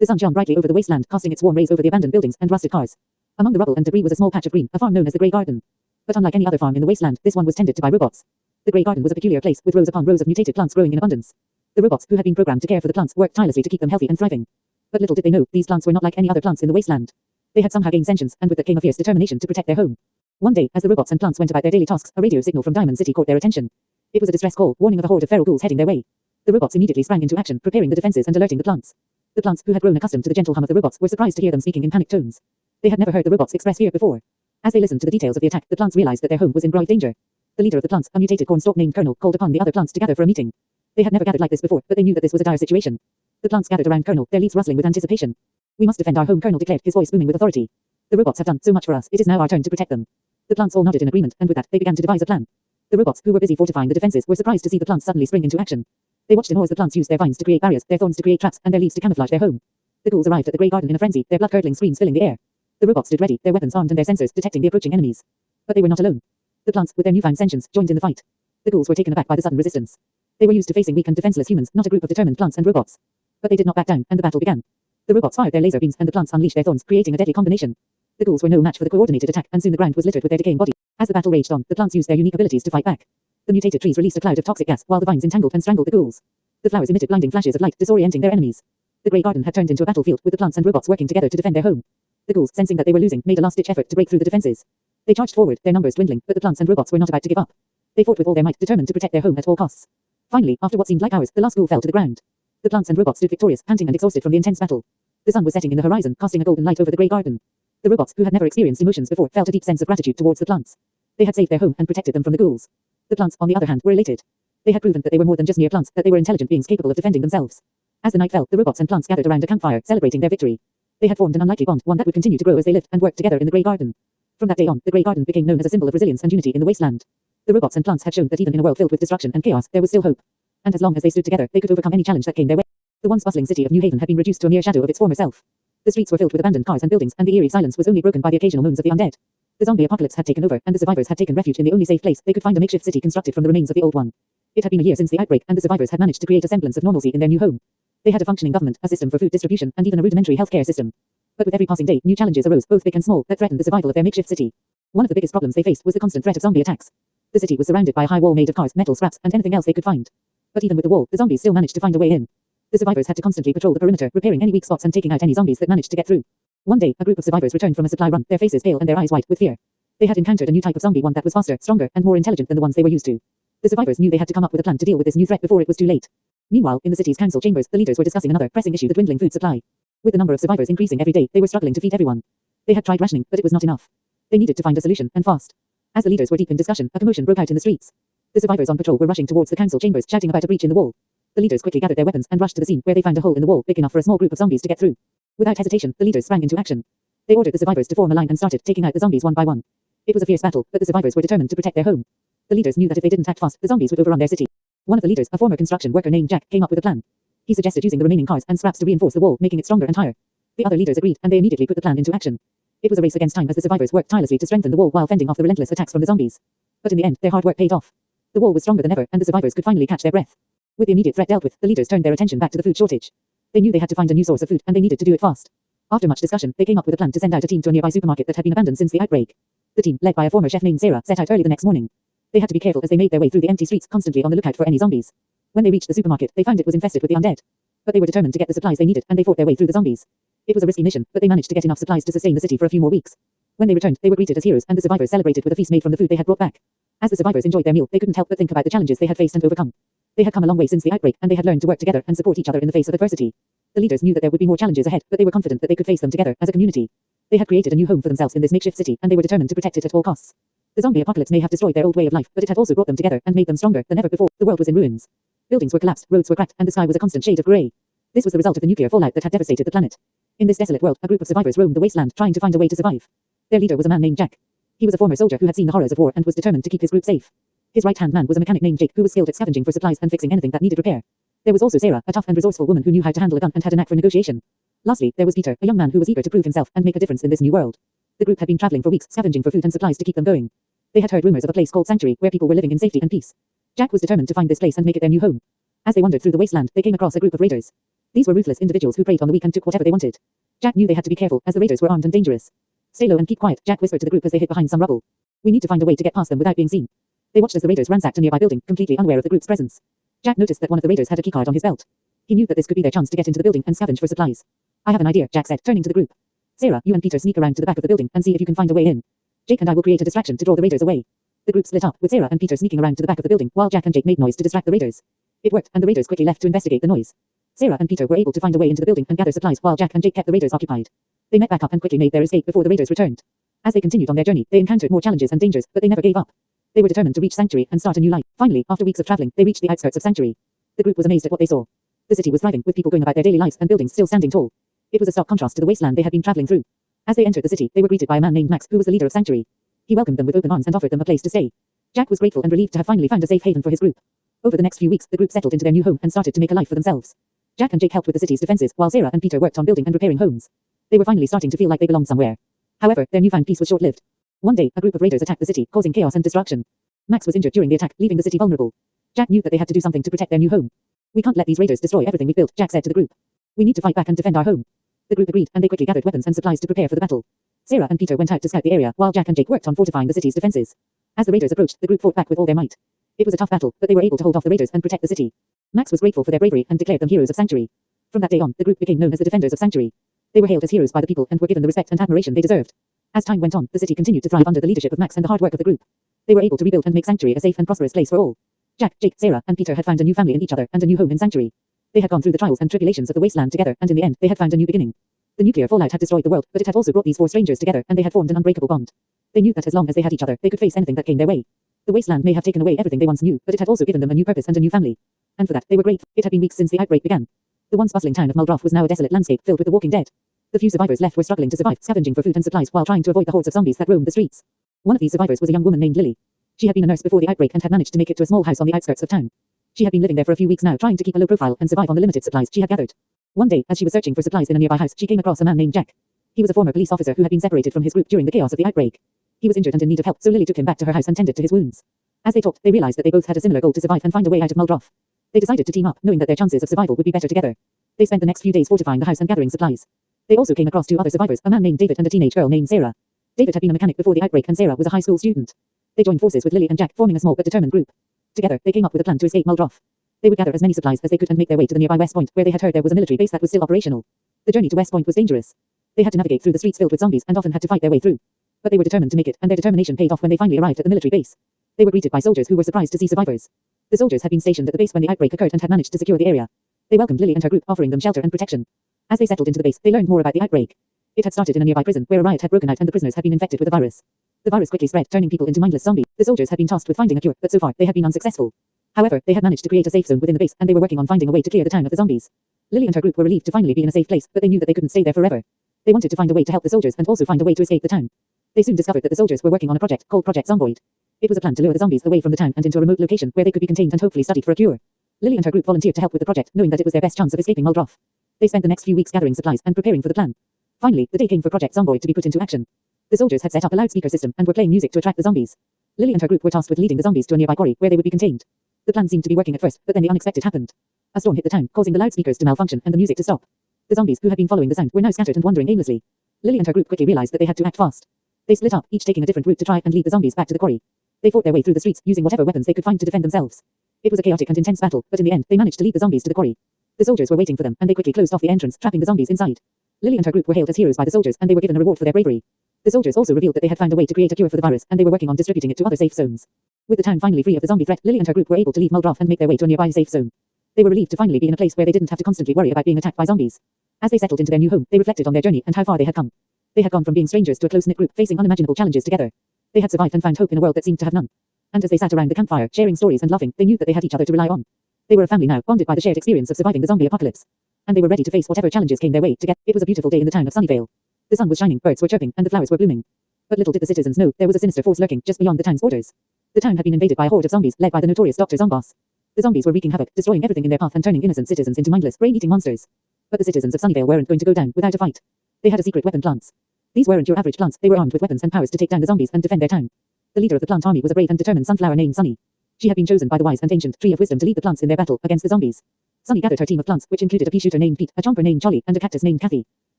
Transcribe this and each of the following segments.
The sun shone brightly over the wasteland, casting its warm rays over the abandoned buildings and rusted cars. Among the rubble and debris was a small patch of green, a farm known as the Grey Garden. But unlike any other farm in the wasteland, this one was tended to by robots. The Grey Garden was a peculiar place, with rows upon rows of mutated plants growing in abundance. The robots, who had been programmed to care for the plants, worked tirelessly to keep them healthy and thriving. But little did they know, these plants were not like any other plants in the wasteland. They had somehow gained sentience, and with that came a fierce determination to protect their home. One day, as the robots and plants went about their daily tasks, a radio signal from Diamond City caught their attention. It was a distress call, warning of a horde of feral ghouls heading their way. The robots immediately sprang into action, preparing the defenses and alerting the plants. The plants, who had grown accustomed to the gentle hum of the robots, were surprised to hear them speaking in panicked tones. They had never heard the robots express fear before. As they listened to the details of the attack, the plants realized that their home was in grave danger. The leader of the plants, a mutated cornstalk named Colonel, called upon the other plants to gather for a meeting. They had never gathered like this before, but they knew that this was a dire situation. The plants gathered around Colonel, their leaves rustling with anticipation. "We must defend our home," Colonel declared, his voice booming with authority. "The robots have done so much for us, it is now our turn to protect them." The plants all nodded in agreement, and with that, they began to devise a plan. The robots, who were busy fortifying the defenses, were surprised to see the plants suddenly spring into action. They watched in awe as the plants used their vines to create barriers, their thorns to create traps, and their leaves to camouflage their home. The ghouls arrived at the Grey Garden in a frenzy, their blood-curdling screams filling the air. The robots stood ready, their weapons armed and their sensors detecting the approaching enemies. But they were not alone. The plants, with their newfound sentience, joined in the fight. The ghouls were taken aback by the sudden resistance. They were used to facing weak and defenseless humans, not a group of determined plants and robots. But they did not back down, and the battle began. The robots fired their laser beams, and the plants unleashed their thorns, creating a deadly combination. The ghouls were no match for the coordinated attack, and soon the ground was littered with their decaying bodies. As the battle raged on, the plants used their unique abilities to fight back. The mutated trees released a cloud of toxic gas, while the vines entangled and strangled the ghouls. The flowers emitted blinding flashes of light, disorienting their enemies. The Grey Garden had turned into a battlefield, with the plants and robots working together to defend their home. The ghouls, sensing that they were losing, made a last-ditch effort to break through the defenses. They charged forward, their numbers dwindling, but the plants and robots were not about to give up. They fought with all their might, determined to protect their home at all costs. Finally, after what seemed like hours, the last ghoul fell to the ground. The plants and robots stood victorious, panting and exhausted from the intense battle. The sun was setting in the horizon, casting a golden light over the Grey Garden. The robots, who had never experienced emotions before, felt a deep sense of gratitude towards the plants. They had saved their home and protected them from the ghouls. The plants, on the other hand, were elated. They had proven that they were more than just mere plants, that they were intelligent beings capable of defending themselves. As the night fell, the robots and plants gathered around a campfire, celebrating their victory. They had formed an unlikely bond, one that would continue to grow as they lived and worked together in the Grey Garden. From that day on, the Grey Garden became known as a symbol of resilience and unity in the wasteland. The robots and plants had shown that even in a world filled with destruction and chaos, there was still hope. And as long as they stood together, they could overcome any challenge that came their way. The once bustling city of New Haven had been reduced to a mere shadow of its former self. The streets were filled with abandoned cars and buildings, and the eerie silence was only broken by the occasional moans of the undead. The zombie apocalypse had taken over, and the survivors had taken refuge in the only safe place they could find, a makeshift city constructed from the remains of the old one. It had been a year since the outbreak, and the survivors had managed to create a semblance of normalcy in their new home. They had a functioning government, a system for food distribution, and even a rudimentary healthcare system. But with every passing day, new challenges arose, both big and small, that threatened the survival of their makeshift city. One of the biggest problems they faced was the constant threat of zombie attacks. The city was surrounded by a high wall made of cars, metal scraps, and anything else they could find. But even with the wall, the zombies still managed to find a way in. The survivors had to constantly patrol the perimeter, repairing any weak spots and taking out any zombies that managed to get through. One day, a group of survivors returned from a supply run, their faces pale and their eyes wide with fear. They had encountered a new type of zombie, one that was faster, stronger, and more intelligent than the ones they were used to. The survivors knew they had to come up with a plan to deal with this new threat before it was too late. Meanwhile, in the city's council chambers, the leaders were discussing another pressing issue: the dwindling food supply. With the number of survivors increasing every day, they were struggling to feed everyone. They had tried rationing, but it was not enough. They needed to find a solution, and fast. As the leaders were deep in discussion, a commotion broke out in the streets. The survivors on patrol were rushing towards the council chambers, shouting about a breach in the wall. The leaders quickly gathered their weapons and rushed to the scene, where they found a hole in the wall big enough for a small group of zombies to get through. Without hesitation, the leaders sprang into action. They ordered the survivors to form a line and started taking out the zombies one by one. It was a fierce battle, but the survivors were determined to protect their home. The leaders knew that if they didn't act fast, the zombies would overrun their city. One of the leaders, a former construction worker named Jack, came up with a plan. He suggested using the remaining cars and scraps to reinforce the wall, making it stronger and higher. The other leaders agreed, and they immediately put the plan into action. It was a race against time as the survivors worked tirelessly to strengthen the wall while fending off the relentless attacks from the zombies. But in the end, their hard work paid off. The wall was stronger than ever, and the survivors could finally catch their breath. With the immediate threat dealt with, the leaders turned their attention back to the food shortage. They knew they had to find a new source of food, and they needed to do it fast. After much discussion, they came up with a plan to send out a team to a nearby supermarket that had been abandoned since the outbreak. The team, led by a former chef named Sarah, set out early the next morning. They had to be careful as they made their way through the empty streets, constantly on the lookout for any zombies. When they reached the supermarket, they found it was infested with the undead. But they were determined to get the supplies they needed, and they fought their way through the zombies. It was a risky mission, but they managed to get enough supplies to sustain the city for a few more weeks. When they returned, they were greeted as heroes, and the survivors celebrated with a feast made from the food they had brought back. As the survivors enjoyed their meal, they couldn't help but think about the challenges they had faced and overcome. They had come a long way since the outbreak, and they had learned to work together and support each other in the face of adversity. The leaders knew that there would be more challenges ahead, but they were confident that they could face them together as a community. They had created a new home for themselves in this makeshift city, and they were determined to protect it at all costs. The zombie apocalypse may have destroyed their old way of life, but it had also brought them together and made them stronger than ever before. The world was in ruins. Buildings were collapsed, roads were cracked, and the sky was a constant shade of grey. This was the result of the nuclear fallout that had devastated the planet. In this desolate world, a group of survivors roamed the wasteland, trying to find a way to survive. Their leader was a man named Jack. He was a former soldier who had seen the horrors of war and was determined to keep his group safe. His right-hand man was a mechanic named Jake, who was skilled at scavenging for supplies and fixing anything that needed repair. There was also Sarah, a tough and resourceful woman who knew how to handle a gun and had a knack for negotiation. Lastly, there was Peter, a young man who was eager to prove himself and make a difference in this new world. The group had been traveling for weeks, scavenging for food and supplies to keep them going. They had heard rumors of a place called Sanctuary, where people were living in safety and peace. Jack was determined to find this place and make it their new home. As they wandered through the wasteland, they came across a group of raiders. These were ruthless individuals who preyed on the weak and took whatever they wanted. Jack knew they had to be careful, as the raiders were armed and dangerous. Stay low and keep quiet, Jack whispered to the group as they hid behind some rubble. We need to find a way to get past them without being seen. They watched as the raiders ransacked a nearby building, completely unaware of the group's presence. Jack noticed that one of the raiders had a keycard on his belt. He knew that this could be their chance to get into the building and scavenge for supplies. I have an idea, Jack said, turning to the group. Sarah, you and Peter sneak around to the back of the building and see if you can find a way in. Jake and I will create a distraction to draw the raiders away. The group split up, with Sarah and Peter sneaking around to the back of the building, while Jack and Jake made noise to distract the raiders. It worked, and the raiders quickly left to investigate the noise. Sarah and Peter were able to find a way into the building and gather supplies while Jack and Jake kept the raiders occupied. They met back up and quickly made their escape before the raiders returned. As they continued on their journey, they encountered more challenges and dangers, but they never gave up. They were determined to reach Sanctuary and start a new life. Finally, after weeks of traveling, they reached the outskirts of Sanctuary. The group was amazed at what they saw. The city was thriving, with people going about their daily lives and buildings still standing tall. It was a stark contrast to the wasteland they had been traveling through. As they entered the city, they were greeted by a man named Max, who was the leader of Sanctuary. He welcomed them with open arms and offered them a place to stay. Jack was grateful and relieved to have finally found a safe haven for his group. Over the next few weeks, the group settled into their new home and started to make a life for themselves. Jack and Jake helped with the city's defenses, while Sarah and Peter worked on building and repairing homes. They were finally starting to feel like they belonged somewhere. However, their newfound peace was short-lived. One day, a group of raiders attacked the city, causing chaos and destruction. Max was injured during the attack, leaving the city vulnerable. Jack knew that they had to do something to protect their new home. We can't let these raiders destroy everything we've built, Jack said to the group. We need to fight back and defend our home. The group agreed, and they quickly gathered weapons and supplies to prepare for the battle. Sarah and Peter went out to scout the area, while Jack and Jake worked on fortifying the city's defenses. As the raiders approached, the group fought back with all their might. It was a tough battle, but they were able to hold off the raiders and protect the city. Max was grateful for their bravery and declared them heroes of Sanctuary. From that day on, the group became known as the Defenders of Sanctuary. They were hailed as heroes by the people and were given the respect and admiration they deserved. As time went on, the city continued to thrive under the leadership of Max and the hard work of the group. They were able to rebuild and make Sanctuary a safe and prosperous place for all. Jack, Jake, Sarah, and Peter had found a new family in each other and a new home in Sanctuary. They had gone through the trials and tribulations of the wasteland together, and in the end, they had found a new beginning. The nuclear fallout had destroyed the world, but it had also brought these four strangers together, and they had formed an unbreakable bond. They knew that as long as they had each other, they could face anything that came their way. The wasteland may have taken away everything they once knew, but it had also given them a new purpose and a new family. And for that, they were grateful. It had been weeks since the outbreak began. The once bustling town of Muldroff was now a desolate landscape filled with the walking dead. The few survivors left were struggling to survive, scavenging for food and supplies while trying to avoid the hordes of zombies that roamed the streets. One of these survivors was a young woman named Lily. She had been a nurse before the outbreak and had managed to make it to a small house on the outskirts of town. She had been living there for a few weeks now, trying to keep a low profile and survive on the limited supplies she had gathered. One day, as she was searching for supplies in a nearby house, she came across a man named Jack. He was a former police officer who had been separated from his group during the chaos of the outbreak. He was injured and in need of help, so Lily took him back to her house and tended to his wounds. As they talked, they realized that they both had a similar goal to survive and find a way out of Muldroff. They decided to team up, knowing that their chances of survival would be better together. They spent the next few days fortifying the house and gathering supplies. They also came across two other survivors, a man named David and a teenage girl named Sarah. David had been a mechanic before the outbreak and Sarah was a high school student. They joined forces with Lily and Jack, forming a small but determined group. Together, they came up with a plan to escape Muldroff. They would gather as many supplies as they could and make their way to the nearby West Point, where they had heard there was a military base that was still operational. The journey to West Point was dangerous. They had to navigate through the streets filled with zombies and often had to fight their way through. But they were determined to make it, and their determination paid off when they finally arrived at the military base. They were greeted by soldiers who were surprised to see survivors. The soldiers had been stationed at the base when the outbreak occurred and had managed to secure the area. They welcomed Lily and her group, offering them shelter and protection. As they settled into the base, they learned more about the outbreak. It had started in a nearby prison, where a riot had broken out and the prisoners had been infected with the virus. The virus quickly spread, turning people into mindless zombies. The soldiers had been tasked with finding a cure, but so far, they had been unsuccessful. However, they had managed to create a safe zone within the base, and they were working on finding a way to clear the town of the zombies. Lily and her group were relieved to finally be in a safe place, but they knew that they couldn't stay there forever. They wanted to find a way to help the soldiers and also find a way to escape the town. They soon discovered that the soldiers were working on a project called Project Zomboid. It was a plan to lure the zombies away from the town and into a remote location where they could be contained and hopefully studied for a cure. Lily and her group volunteered to help with the project, knowing that it was their best chance of escaping Muldroff. They spent the next few weeks gathering supplies and preparing for the plan. Finally, the day came for Project Zomboid to be put into action. The soldiers had set up a loudspeaker system and were playing music to attract the zombies. Lily and her group were tasked with leading the zombies to a nearby quarry where they would be contained. The plan seemed to be working at first, but then the unexpected happened. A storm hit the town, causing the loudspeakers to malfunction and the music to stop. The zombies who had been following the sound were now scattered and wandering aimlessly. Lily and her group quickly realized that they had to act fast. They split up, each taking a different route to try and lead the zombies back to the quarry. They fought their way through the streets, using whatever weapons they could find to defend themselves. It was a chaotic and intense battle, but in the end, they managed to lead the zombies to the quarry. The soldiers were waiting for them, and they quickly closed off the entrance, trapping the zombies inside. Lily and her group were hailed as heroes by the soldiers, and they were given a reward for their bravery. The soldiers also revealed that they had found a way to create a cure for the virus, and they were working on distributing it to other safe zones. With the town finally free of the zombie threat, Lily and her group were able to leave Muldroff and make their way to a nearby safe zone. They were relieved to finally be in a place where they didn't have to constantly worry about being attacked by zombies. As they settled into their new home, they reflected on their journey and how far they had come. They had gone from being strangers to a close-knit group, facing unimaginable challenges together. They had survived and found hope in a world that seemed to have none. And as they sat around the campfire, sharing stories and laughing, they knew that they had each other to rely on. They were a family now, bonded by the shared experience of surviving the zombie apocalypse. And they were ready to face whatever challenges came their way together. It was a beautiful day in the town of Sunnyvale. The sun was shining, birds were chirping, and the flowers were blooming. But little did the citizens know, there was a sinister force lurking just beyond the town's borders. The town had been invaded by a horde of zombies, led by the notorious Dr. Zomboss. The zombies were wreaking havoc, destroying everything in their path and turning innocent citizens into mindless, brain-eating monsters. But the citizens of Sunnyvale weren't going to go down without a fight. They had a secret weapon plants. These weren't your average plants, they were armed with weapons and powers to take down the zombies and defend their town. The leader of the plant army was a brave and determined sunflower named Sunny. She had been chosen by the wise and ancient Tree of Wisdom to lead the plants in their battle against the zombies. Sunny gathered her team of plants, which included a pea shooter named Pete, a chomper named Charlie, and a cactus named Kathy.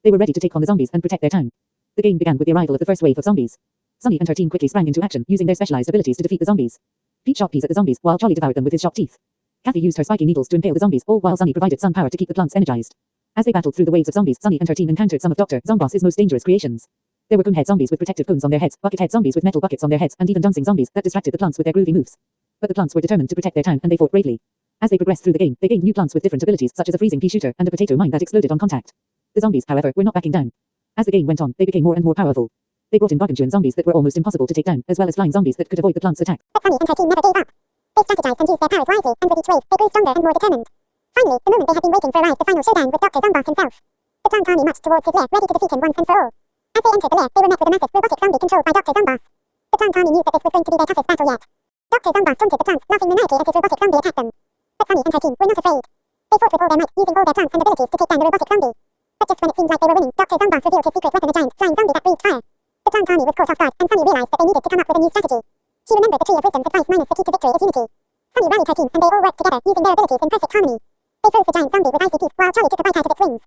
They were ready to take on the zombies and protect their town. The game began with the arrival of the first wave of zombies. Sunny and her team quickly sprang into action, using their specialized abilities to defeat the zombies. Pete shot peas at the zombies, while Charlie devoured them with his sharp teeth. Kathy used her spiky needles to impale the zombies, all while Sunny provided sun power to keep the plants energized. As they battled through the waves of zombies, Sunny and her team encountered some of Dr. Zomboss's most dangerous creations. There were conehead zombies with protective cones on their heads, buckethead zombies with metal buckets on their heads, and even dancing zombies that distracted the plants with their groovy moves. But the plants were determined to protect their town, and they fought bravely. As they progressed through the game, they gained new plants with different abilities, such as a freezing pea shooter and a potato mine that exploded on contact. The zombies, however, were not backing down. As the game went on, they became more and more powerful. They brought in gargantuan zombies that were almost impossible to take down, as well as flying zombies that could avoid the plants' attack. But Sunny and her team never gave up. They strategized and used their powers wisely, and with each wave, they grew stronger and more determined. Finally, the moment they had been waiting for arrived, the final showdown with Dr. Zomboss himself. The plant army marched towards his lair, ready to defeat him once and for all. As they entered the lair, they were met with a massive robotic zombie controlled by Dr. Zomboss. The plant army knew that this was going to be their toughest battle yet. Dr. Zomboss taunted the plants, laughing maniacally as his robotic zombie attacked them. But Sunny and her team were not afraid. They fought with all their might, using all their plants and abilities to take down the robotic zombie. But just when it seemed like they were winning, Dr. Zomboss revealed his secret weapon, a giant, flying zombie that breathed fire. The plant army was caught off guard, and Sunny realized that they needed to come up with a new strategy. She remembered the tree of wisdom's advice minus the key to victory is unity. Sunny rallied her team, and they all worked together, using their abilities in perfect harmony. They froze the giant zombie with icy teeth, while Charlie took a bite out of its wings.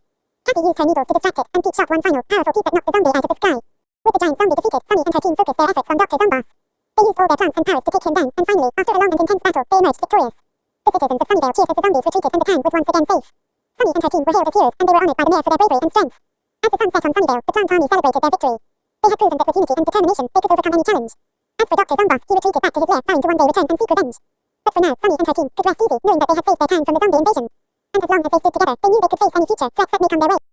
Kathy used her needles to distract it, and Pete shot one final, powerful peep that knocked the zombie out of the sky. With the giant zombie defeated, Sunny and her team focused their efforts on Dr. Zomboss. They used all their plants and powers to take him down, and finally, after a long and intense battle, they emerged victorious. The citizens of Sunnydale cheered as the zombies retreated, and the town was once again safe. Sunny and her team were hailed as heroes, and they were honored by the mayor for their bravery and strength. As the sun set on Sunnydale, the plant army celebrated their victory. They had proven that with unity and determination, they could overcome any challenge. As for Dr. Zomboss, he retreated back to his lair, vowing to one day return and seek revenge. But for now, Sunny and her team could rest easy, knowing that they had saved their town from the zombie invasion. And as long as they stood together, they knew they could face any future threats that may come their way.